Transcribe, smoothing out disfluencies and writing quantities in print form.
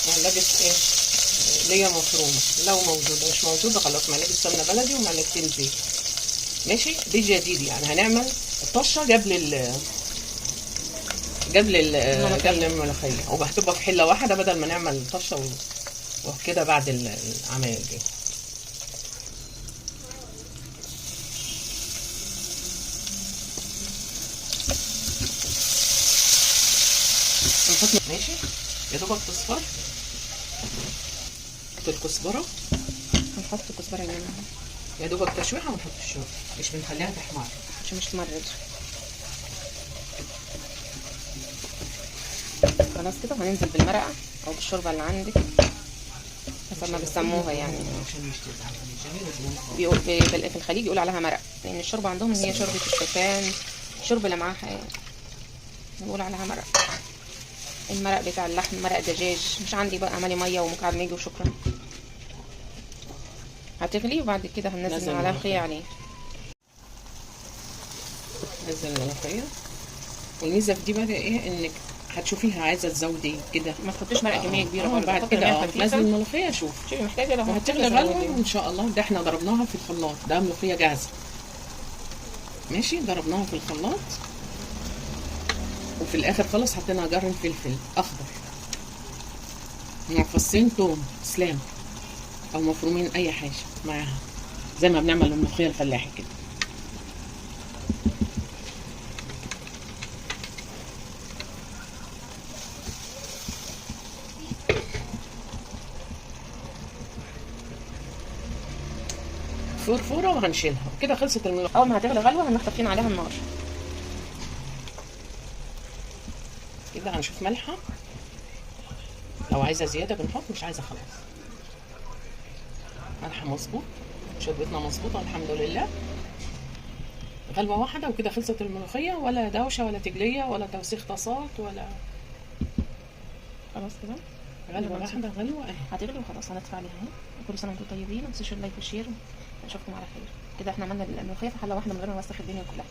معلقه ايه ليا مفرومه، لو موجوده، مش موجوده خلاص معلقه سمنه بلدي ومعلقتين زيت. ماشي، دي جديد يعني. هنعمل الطشه قبل الملوخيه، وهتبقى في حله واحده بدل ما نعمل طشه وكده بعد العمايل دي. نحط ماشي يا دوبك تصفر الكزبره، هنحط الكزبره جنبها يا دوبك تشويحه ونحط الشوربه، مش بنخليها تحمر عشان مش تمرد. خلاص كده، وهننزل بالمرقه او بالشوربه اللي عندك حسب ما بيسموها يعني. عشان مش تزعل. بيقول في الخليج يقول عليها مرق، لان الشوربه عندهم هي شوربه الشوفان، الشوربه اللي معاها بيقول عليها مرق. المرق بتاع اللحم مرق دجاج، مش عندي بقى اعملي ميه ومكعب ماجي وشكرا. هتغلي وبعد كده هننزل الملوخيه عليه. نزل الملوخيه، والميزه في دي بقى ايه، انك هتشوفيها عايزه تزودي كده، ما تحطيش مرق كميه كبيره برضه. بعد كده نزل الملوخيه. شوفي محتاجه لو هتغلي غلوه ان شاء الله. ده احنا ضربناها في الخلاط، ده ملوخيه جاهزه ماشي، ضربناها في الخلاط، وفي الاخر خالص حطينا جرن فلفل اخضر مع فصين توم سلام او مفرومين، اي حاجه معاها زي ما بنعمل الملوخيه الفلاحي كده. فرفوره وهنشيلها كده. خلصت الملوخيه. اول ما هتغلي غلوه هنروح طافين عليها النار كده. هنشوف ملحها، لو عايزه زياده بنحط، مش عايزه خلاص. ملحها مظبوط، شوربتنا مظبوطه الحمد لله. غلوه واحده وكده خلصت الملوخيه، ولا دوشه ولا تجليه ولا توسيخ طاسات ولا. خلاص كده غلوه واحده، غلوه اهي هتغلي وخلاص. هنطفي عليها اهي. كل سنه وانتم طيبين، ما تنسوش اللايك والشير. اشوفكم على خير. كده احنا عملنا الملوخيه في حله واحده من غير ما نوسخ الدنيا كلها.